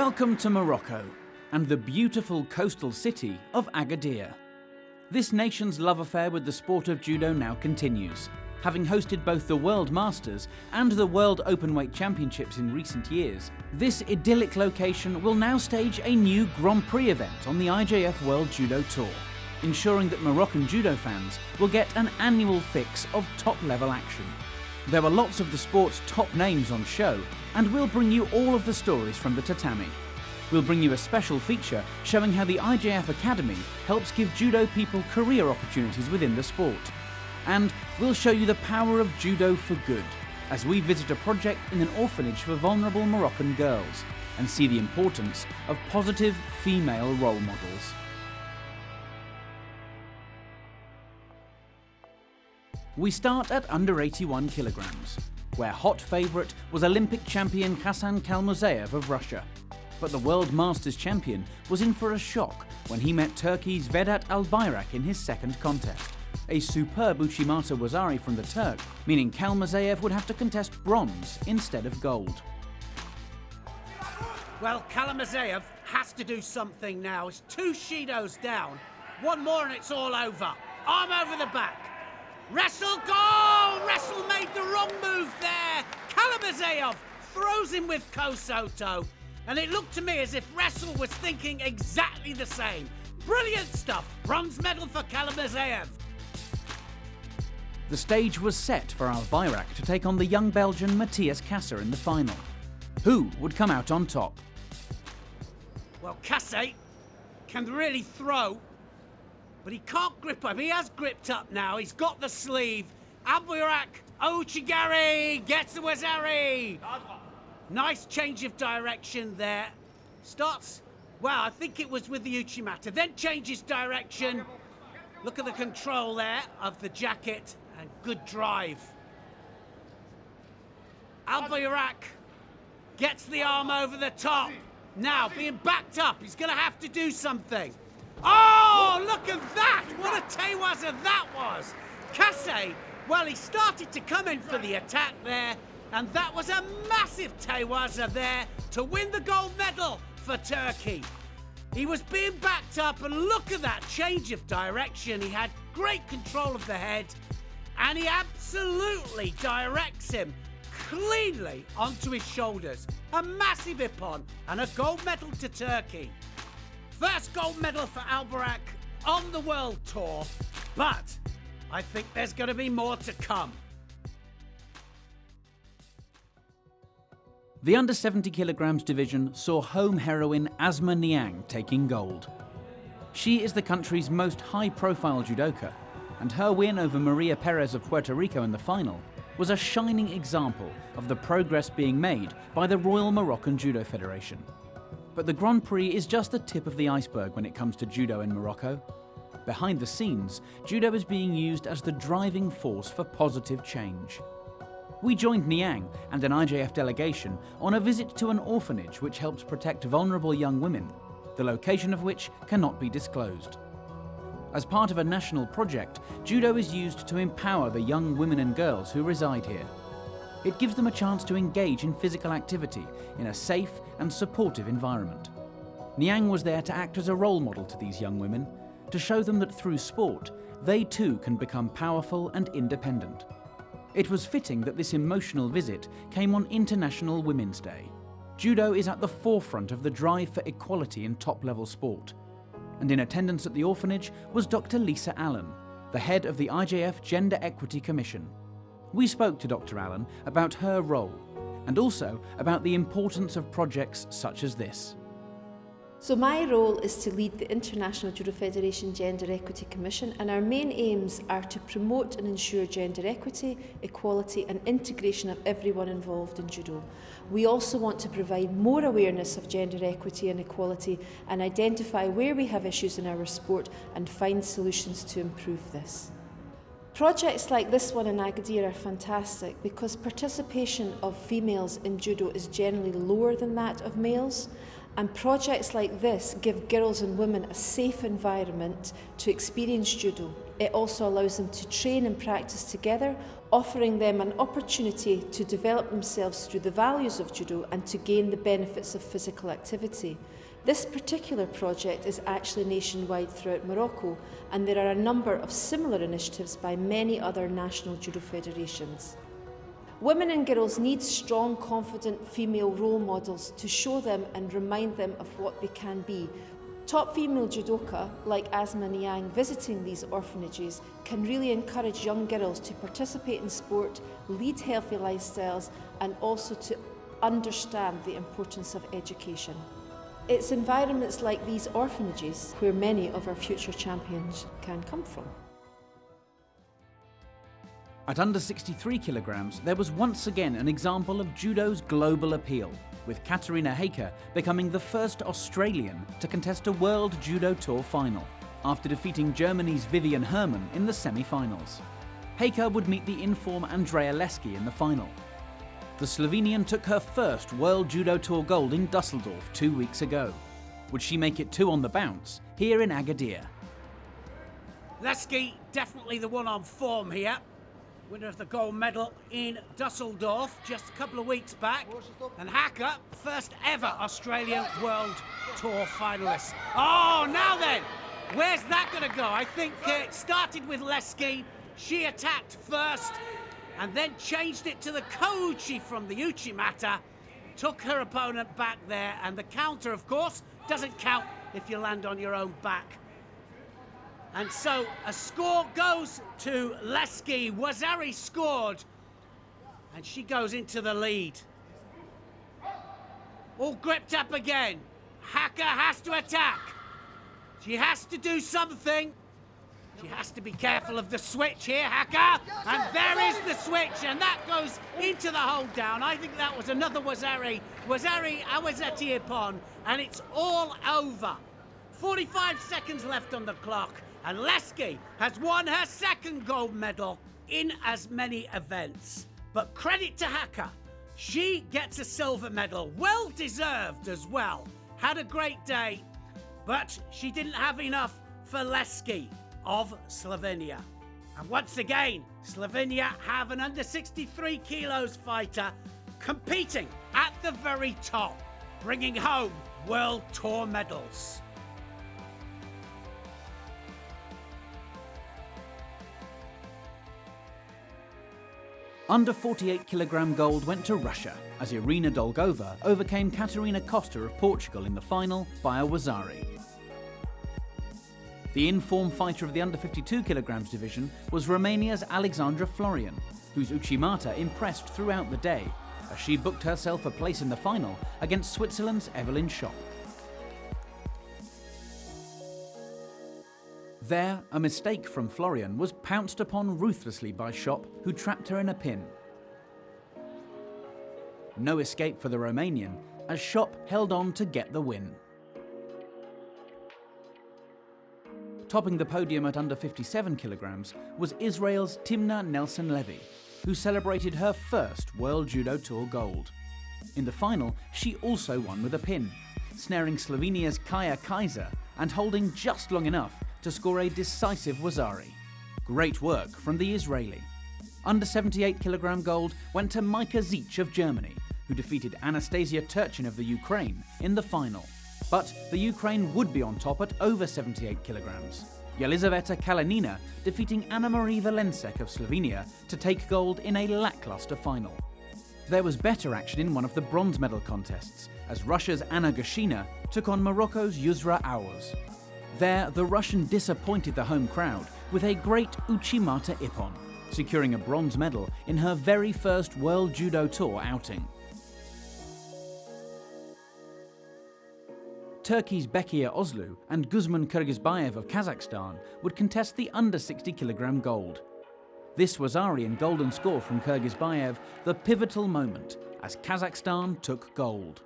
Welcome to Morocco and the beautiful coastal city of Agadir. This nation's love affair with the sport of judo now continues. Having hosted both the World Masters and the World Openweight Championships in recent years, this idyllic location will now stage a new Grand Prix event on the IJF World Judo Tour, ensuring that Moroccan judo fans will get an annual fix of top-level action. There were lots of the sport's top names on show, and we'll bring you all of the stories from the tatami. We'll bring you a special feature showing how the IJF Academy helps give judo people career opportunities within the sport. And we'll show you the power of judo for good, as we visit a project in an orphanage for vulnerable Moroccan girls and see the importance of positive female role models. We start at under 81 kilograms, where hot favourite was Olympic champion Hassan Kalmuzayev of Russia. But the World Masters champion was in for a shock when he met Turkey's Vedat Albayrak in his second contest. A superb Uchimata Wazari from the Turk, meaning Kalmuzayev would have to contest bronze instead of gold. Well, Kalmuzayev has to do something now. It's 2 Shidos down. One more and it's all over. Arm over the back. Wrestle, goal! Wrestle made the wrong move there. Kalmuzayev throws him with Kosoto. And it looked to me as if Wrestle was thinking exactly the same. Brilliant stuff. Bronze medal for Kalmuzayev. The stage was set for Albayrak to take on the young Belgian Matthias Kasser in the final. Who would come out on top? Well, Kasser can really throw, but he can't grip up. He has gripped up now. He's got the sleeve. Albayrak, Ochigari gets the Wazari. Nice change of direction there. Starts, well, I think it was with the Uchimata. Then changes direction. Look at the control there of the jacket and good drive. Albayrak gets the arm over the top. Now, being backed up, he's going to have to do something. Oh, look at that! What a tewaza that was! Kasser, well, he started to come in for the attack there, and that was a massive tewaza there to win the gold medal for Turkey. He was being backed up, and look at that change of direction. He had great control of the head, and he absolutely directs him cleanly onto his shoulders. A massive ippon and a gold medal to Turkey. First gold medal for Albayrak on the World Tour, but I think there's going to be more to come. The under 70 kilograms division saw home heroine Asma Niang taking gold. She is the country's most high-profile judoka, and her win over Maria Perez of Puerto Rico in the final was a shining example of the progress being made by the Royal Moroccan Judo Federation. But the Grand Prix is just the tip of the iceberg when it comes to judo in Morocco. Behind the scenes, judo is being used as the driving force for positive change. We joined Niang and an IJF delegation on a visit to an orphanage which helps protect vulnerable young women, the location of which cannot be disclosed. As part of a national project, judo is used to empower the young women and girls who reside here. It gives them a chance to engage in physical activity in a safe and supportive environment. Niang was there to act as a role model to these young women, to show them that through sport, they too can become powerful and independent. It was fitting that this emotional visit came on International Women's Day. Judo is at the forefront of the drive for equality in top-level sport. And in attendance at the orphanage was Dr. Lisa Allen, the head of the IJF Gender Equity Commission. We spoke to Dr. Allen about her role, and also about the importance of projects such as this. So my role is to lead the International Judo Federation Gender Equity Commission, and our main aims are to promote and ensure gender equity, equality and integration of everyone involved in judo. We also want to provide more awareness of gender equity and equality and identify where we have issues in our sport and find solutions to improve this. Projects like this one in Agadir are fantastic because participation of females in judo is generally lower than that of males. And projects like this give girls and women a safe environment to experience judo. It also allows them to train and practice together, offering them an opportunity to develop themselves through the values of judo and to gain the benefits of physical activity. This particular project is actually nationwide throughout Morocco, and there are a number of similar initiatives by many other national judo federations. Women and girls need strong, confident female role models to show them and remind them of what they can be. Top female judoka, like Asma Niang, visiting these orphanages can really encourage young girls to participate in sport, lead healthy lifestyles, and also to understand the importance of education. It's environments like these orphanages where many of our future champions can come from. At under 63 kilograms, there was once again an example of judo's global appeal, with Katarina Haker becoming the first Australian to contest a World Judo Tour final, after defeating Germany's Vivian Hermann in the semi-finals. Haker would meet the in-form Andrea Leski in the final. The Slovenian took her first World Judo Tour gold in Dusseldorf 2 weeks ago. Would she make it 2 on the bounce here in Agadir? Leski, definitely the one on form here. Winner of the gold medal in Dusseldorf just a couple of weeks back. And Haker, first ever Australian World Tour finalist. Oh, now then, where's that going to go? I think it started with Leski. She attacked first and then changed it to the Kouchi from the Uchimata. Took her opponent back there, and the counter, of course, doesn't count if you land on your own back. And so a score goes to Leski. Wazari scored, and she goes into the lead. All gripped up again. Haker has to attack. She has to do something. She has to be careful of the switch here, Haker. And there is the switch, and that goes into the hold down. I think that was another Wazari. Wazari Awazeti Ippon, and it's all over. 45 seconds left on the clock. And Leski has won her second gold medal in as many events. But credit to Haker, she gets a silver medal, well deserved as well. Had a great day, but she didn't have enough for Leski of Slovenia. And once again, Slovenia have an under 63 kilos fighter competing at the very top, bringing home World Tour medals. Under 48 kilogram gold went to Russia as Irina Dolgova overcame Katarina Costa of Portugal in the final by a Wazari. The in-form fighter of the under 52 kilograms division was Romania's Alexandra Florian, whose Uchimata impressed throughout the day as she booked herself a place in the final against Switzerland's Evelyn Schopp. There, a mistake from Florian was pounced upon ruthlessly by Schopp, who trapped her in a pin. No escape for the Romanian, as Schopp held on to get the win. Topping the podium at under 57 kilograms was Israel's Timna Nelson-Levy, who celebrated her first World Judo Tour gold. In the final, she also won with a pin, snaring Slovenia's Kaja Kaiser and holding just long enough to score a decisive Wazari. Great work from the Israeli. Under 78 kilogram gold went to Maika Zich of Germany, who defeated Anastasia Turchin of the Ukraine in the final. But the Ukraine would be on top at over 78 kilograms. Yelizaveta Kalinina defeating Anna-Marie Valensek of Slovenia to take gold in a lackluster final. There was better action in one of the bronze medal contests, as Russia's Anna Gashina took on Morocco's Yusra Aouz. There, the Russian disappointed the home crowd with a great Uchimata Ippon, securing a bronze medal in her very first World Judo Tour outing. Turkey's Bekia Ozlu and Guzman Kyrgyzbayev of Kazakhstan would contest the under 60 kilogram gold. This Wazari and golden score from Kyrgyzbayev the pivotal moment as Kazakhstan took gold.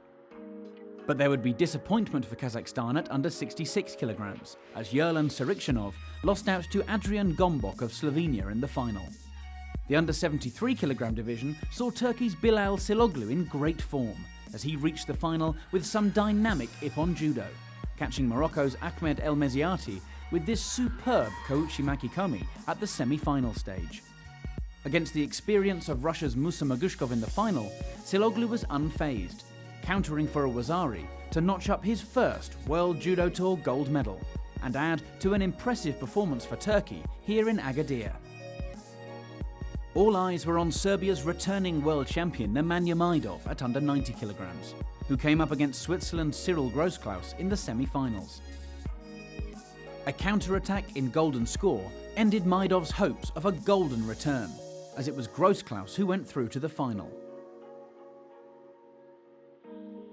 But there would be disappointment for Kazakhstan at under 66 kilograms, as Yerlan Sarikhanov lost out to Adrian Gombok of Slovenia in the final. The under 73 kilogram division saw Turkey's Bilal Siloglu in great form, as he reached the final with some dynamic Ippon judo, catching Morocco's Ahmed El Meziati with this superb Kouchi Makikomi at the semi-final stage. Against the experience of Russia's Musa Magushkov in the final, Siloglu was unfazed, countering for Awazari to notch up his first World Judo Tour gold medal and add to an impressive performance for Turkey here in Agadir. All eyes were on Serbia's returning world champion Nemanja Majdov at under 90 kilograms, who came up against Switzerland's Cyril Grossklaus in the semi-finals. A counter-attack in golden score ended Majdov's hopes of a golden return, as it was Grossklaus who went through to the final.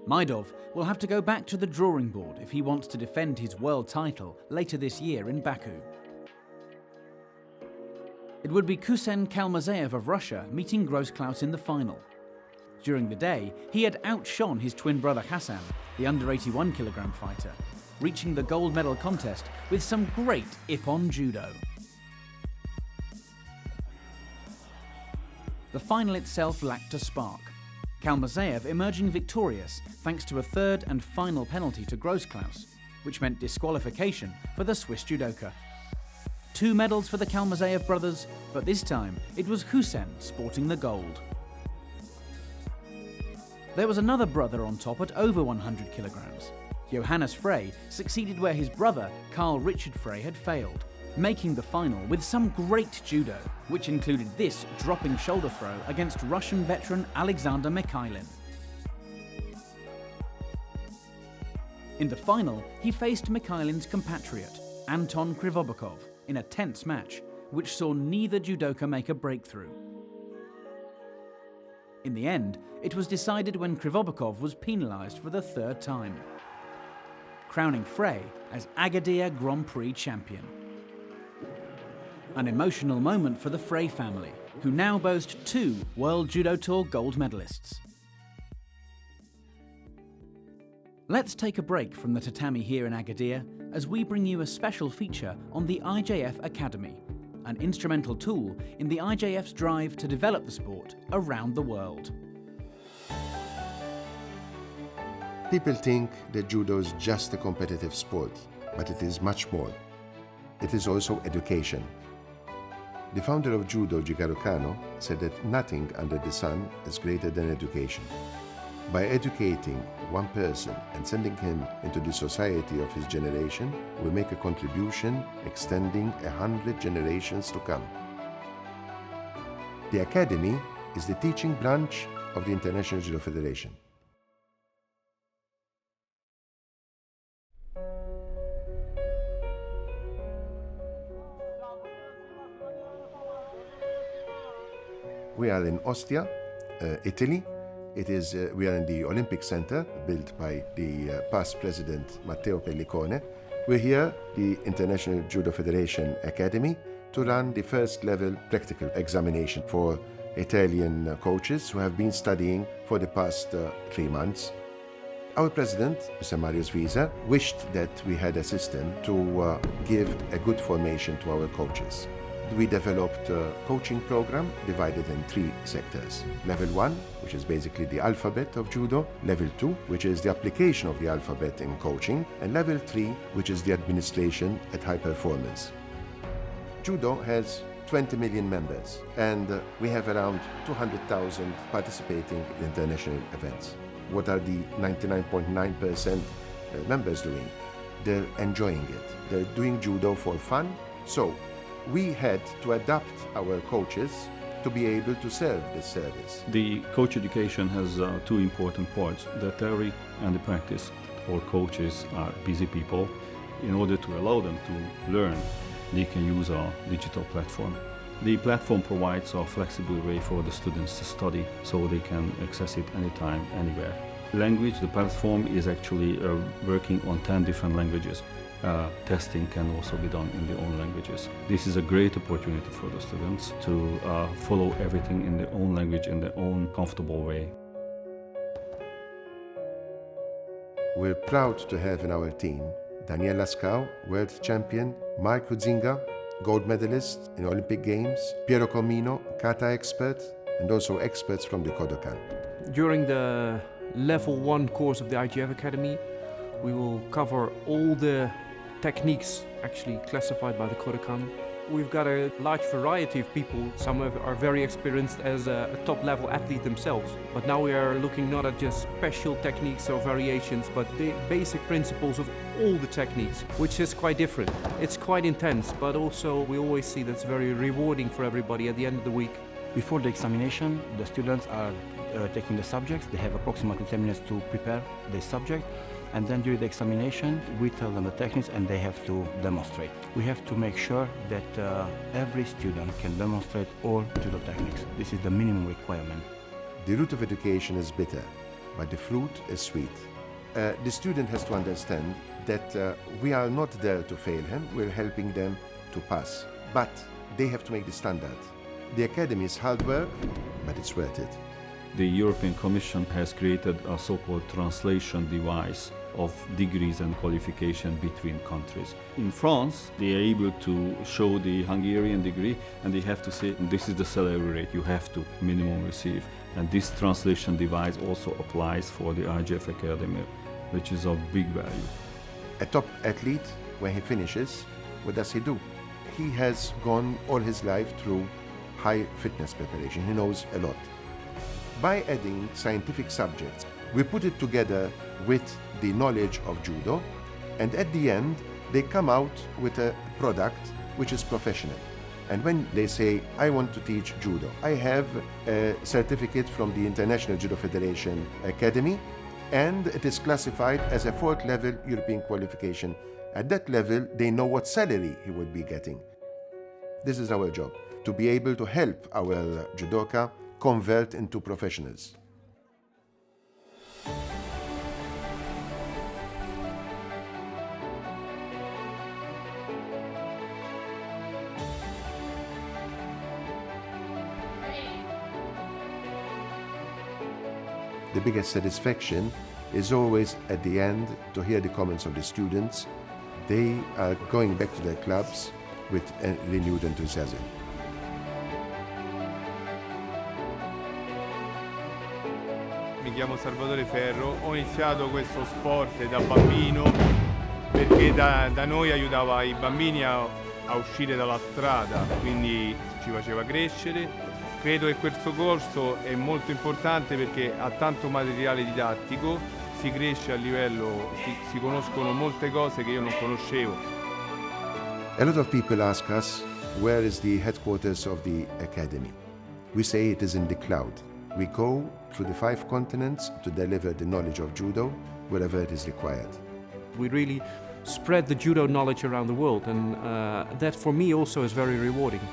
Majdov will have to go back to the drawing board if he wants to defend his world title later this year in Baku. It would be Kusen Kalmazeev of Russia meeting Grossklaus in the final. During the day, he had outshone his twin brother Hassan, the under 81 kilogram fighter, reaching the gold medal contest with some great Ippon judo. The final itself lacked a spark, Kalmazeev emerging victorious thanks to a third and final penalty to Grossklaus, which meant disqualification for the Swiss judoka. 2 medals for the Kalmazeev brothers, but this time it was Hussein sporting the gold. There was another brother on top at over 100 kilograms. Johannes Frey succeeded where his brother, Carl Richard Frey, had failed, making the final with some great judo, which included this dropping shoulder throw against Russian veteran Alexander Mikhailin. In the final, he faced Mikhailin's compatriot, Anton Krivobakov, in a tense match, which saw neither judoka make a breakthrough. In the end, it was decided when Krivobakov was penalised for the 3rd time, crowning Frey as Agadir Grand Prix champion. An emotional moment for the Frey family, who now boast 2 World Judo Tour gold medalists. Let's take a break from the tatami here in Agadir as we bring you a special feature on the IJF Academy, an instrumental tool in the IJF's drive to develop the sport around the world. People think that judo is just a competitive sport, but it is much more. It is also education. The founder of judo, Jigoro Kano, said that nothing under the sun is greater than education. By educating one person and sending him into the society of his generation, we make a contribution extending 100 generations to come. The Academy is the teaching branch of the International Judo Federation. We are in Ostia, Italy. We are in the Olympic Center, built by the past president Matteo Pellicone. We're here, the International Judo Federation Academy, to run the first level practical examination for Italian coaches who have been studying for the past 3 months. Our president, Mr. Mario Svisa, wished that we had a system to give a good formation to our coaches. We developed a coaching program divided in 3 sectors. Level 1, which is basically the alphabet of judo. Level 2, which is the application of the alphabet in coaching. And level 3, which is the administration at high performance. Judo has 20 million members, and we have around 200,000 participating in international events. What are the 99.9% members doing? They're enjoying it. They're doing judo for fun. So we had to adapt our coaches to be able to serve this service. The coach education has 2 important parts, the theory and the practice. All coaches are busy people. In order to allow them to learn, they can use our digital platform. The platform provides a flexible way for the students to study, so they can access it anytime, anywhere. Language, the platform is actually working on 10 different languages. Testing can also be done in their own languages. This is a great opportunity for the students to follow everything in their own language, in their own comfortable way. We're proud to have in our team Daniel Lascaux, world champion, Mark Huzinga, gold medalist in Olympic Games, Piero Comino, kata expert, and also experts from the Kodokan. During the level 1 course of the IJF Academy, we will cover all the techniques actually classified by the Kodokan. We've got a large variety of people. Some are very experienced as a top-level athlete themselves. But now we are looking not at just special techniques or variations, but the basic principles of all the techniques, which is quite different. It's quite intense, but also we always see that's very rewarding for everybody at the end of the week. Before the examination, the students are taking the subjects. They have approximately 10 minutes to prepare the subject. And then during the examination, we tell them the techniques and they have to demonstrate. We have to make sure that every student can demonstrate all judo techniques. This is the minimum requirement. The root of education is bitter, but the fruit is sweet. The student has to understand that we are not there to fail him, we're helping them to pass. But they have to make the standard. The academy is hard work, but it's worth it. The European Commission has created a so-called translation device of degrees and qualification between countries. In France, they are able to show the Hungarian degree and they have to say, this is the salary rate you have to minimum receive. And this translation device also applies for the IJF Academy, which is of big value. A top athlete, when he finishes, what does he do? He has gone all his life through high fitness preparation. He knows a lot. By adding scientific subjects, we put it together with the knowledge of judo, and at the end, they come out with a product which is professional. And when they say, I want to teach judo, I have a certificate from the International Judo Federation Academy, and it is classified as a 4th level European qualification. At that level, they know what salary he would be getting. This is our job, to be able to help our judoka convert into professionals. The biggest satisfaction is always at the end to hear the comments of the students. They are going back to their clubs with a renewed enthusiasm. Mi chiamo Salvatore Ferro, ho iniziato questo sport da bambino perché da noi aiutava i bambini a uscire dalla strada, quindi ci faceva crescere. Credo che questo corso è molto importante perché ha tanto materiale didattico, si cresce a livello, si conoscono molte cose che io non conoscevo. A lot of people ask us, where is the headquarters of the academy? We say it is in the cloud. We go through the 5 continents to deliver the knowledge of judo wherever it is required. We really spread the judo knowledge around the world, and that for me also is very rewarding.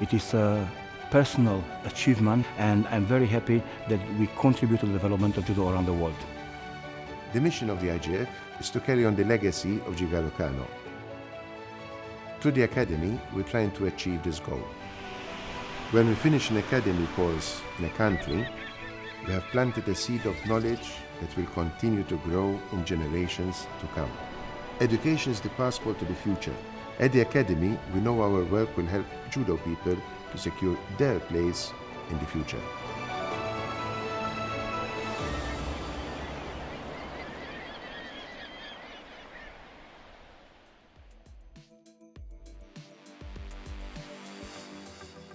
It is a personal achievement, and I'm very happy that we contribute to the development of judo around the world. The mission of the IJF is to carry on the legacy of Gigaro Kano. Through the academy, we're trying to achieve this goal. When we finish an academy course in a country, we have planted a seed of knowledge that will continue to grow in generations to come. Education is the passport to the future. At the academy, we know our work will help judo people to secure their place in the future.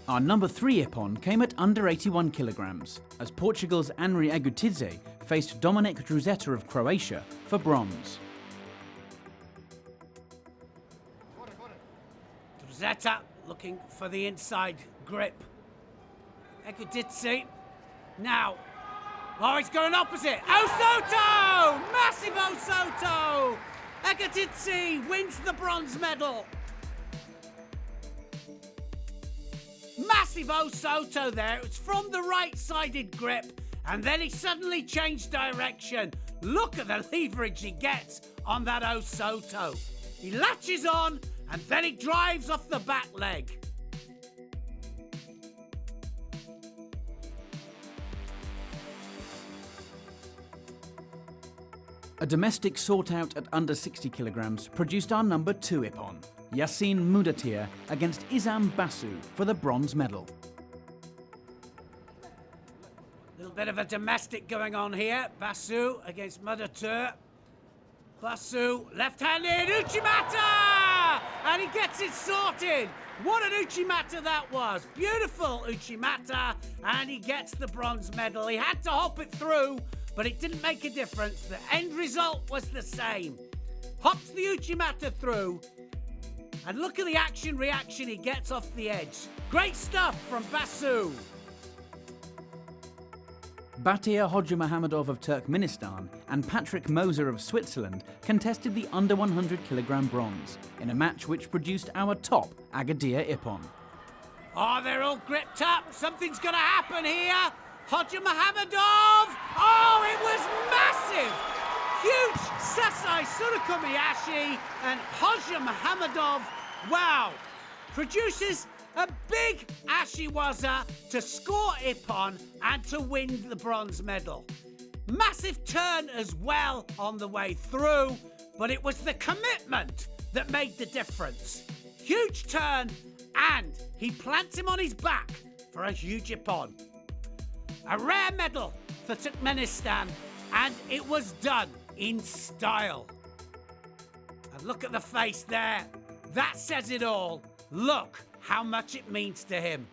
Our number 3 ippon came at under 81 kilograms, as Portugal's Anri Agutidze faced Dominic Druzeta of Croatia for bronze. Druzeta looking for the inside grip. Agutidze now. Oh, he's going opposite. Osoto! Massive Osoto! Agutidze wins the bronze medal. Massive Osoto there. It's from the right-sided grip, and then he suddenly changed direction. Look at the leverage he gets on that Osoto. He latches on, and then he drives off the back leg. A domestic sought out at under 60 kilograms produced our number 2 ippon, Yassine Mudatir against Izam Basu for the bronze medal. Little bit of a domestic going on here. Basu against Mudatir. Basu, left-handed, Uchimata! and he gets it sorted. What an uchimata that was. Beautiful uchimata, and he gets the bronze medal. He had to hop it through, but it didn't make a difference. The end result was the same. Hops the uchimata through, and look at the action-reaction he gets off the edge. Great stuff from Basu. Batir Hojumahamedov of Turkmenistan and Patrick Moser of Switzerland contested the under 100 kilogram bronze in a match which produced our top Agadir Ippon. Oh, they're all gripped up. Something's going to happen here. Hojumahamedov. Oh, it was massive. Huge Sasai Surukumiyashi and Hojumahamedov. Wow. Produces a big ashiwaza to score Ippon and to win the bronze medal. Massive turn as well on the way through, but it was the commitment that made the difference. Huge turn, and he plants him on his back for a huge Ippon. A rare medal for Turkmenistan, and it was done in style. And look at the face there. That says it all. Look how much it means to him.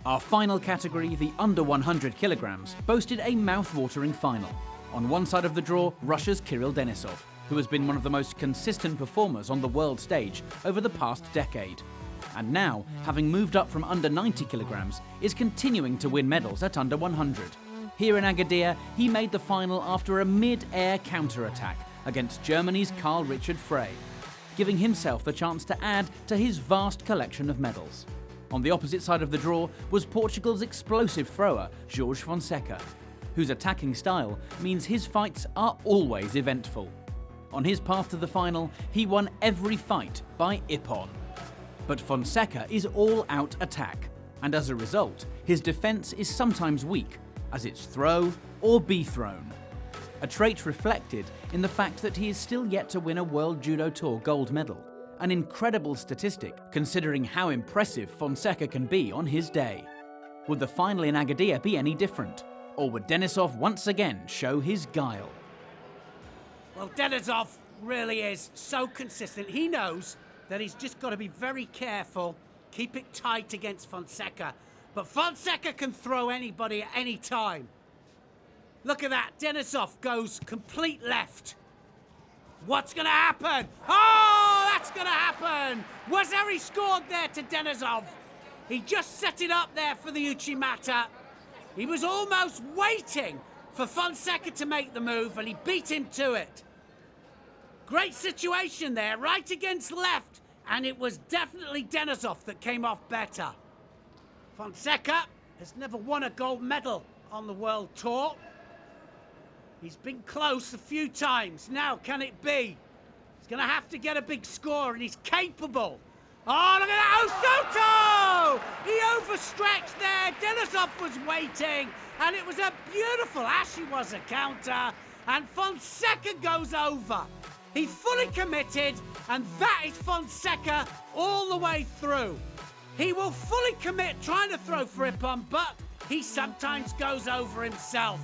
Our final category, the under 100 kilograms, boasted a mouth-watering final. On one side of the draw, Russia's Kirill Denisov, who has been one of the most consistent performers on the world stage over the past decade. And now, having moved up from under 90 kilograms, is continuing to win medals at under 100. Here in Agadir, he made the final after a mid-air counter-attack against Germany's Karl Richard Frey, giving himself the chance to add to his vast collection of medals. On the opposite side of the draw was Portugal's explosive thrower, Jorge Fonseca, whose attacking style means his fights are always eventful. On his path to the final, he won every fight by Ippon. But Fonseca is all-out attack, and as a result, his defence is sometimes weak, as it's throw or be thrown. A trait reflected in the fact that he is still yet to win a World Judo Tour gold medal, an incredible statistic considering how impressive Fonseca can be on his day. Would the final in Agadir be any different, or would Denisov once again show his guile? Well, Denisov really is so consistent. He knows that he's just got to be very careful, keep it tight against Fonseca. But Fonseca can throw anybody at any time. Look at that, Denisov goes complete left. What's going to happen? Oh, that's going to happen! Wazeri scored there to Denisov. He just set it up there for the uchimata. He was almost waiting for Fonseca to make the move, and he beat him to it. Great situation there, right against left, and it was definitely Denisov that came off better. Fonseca has never won a gold medal on the World Tour. He's been close a few times. Now, can it be? He's going to have to get a big score, and he's capable. Oh, look at that! Osoto! He overstretched there. Denisov was waiting, and it was a beautiful ashiwaza counter, and Fonseca goes over. He fully committed, and that is Fonseca all the way through. He will fully commit trying to throw for Ippon, but he sometimes goes over himself.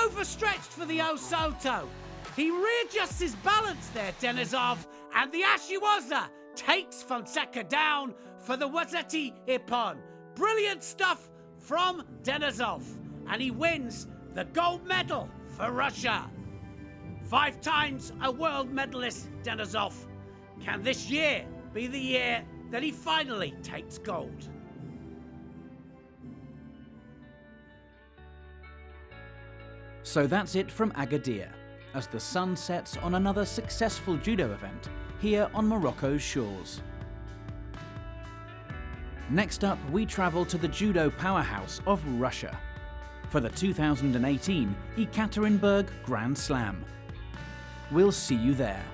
Overstretched for the Osoto. He readjusts his balance there, Denisov, and the ashiwaza takes Fonseca down for the Wazeti Ippon. Brilliant stuff from Denisov, and he wins the gold medal for Russia. 5 times a world medalist, Denisov. Can this year be the year that he finally takes gold? So that's it from Agadir, as the sun sets on another successful judo event here on Morocco's shores. Next up, we travel to the judo powerhouse of Russia for the 2018 Ekaterinburg Grand Slam. We'll see you there.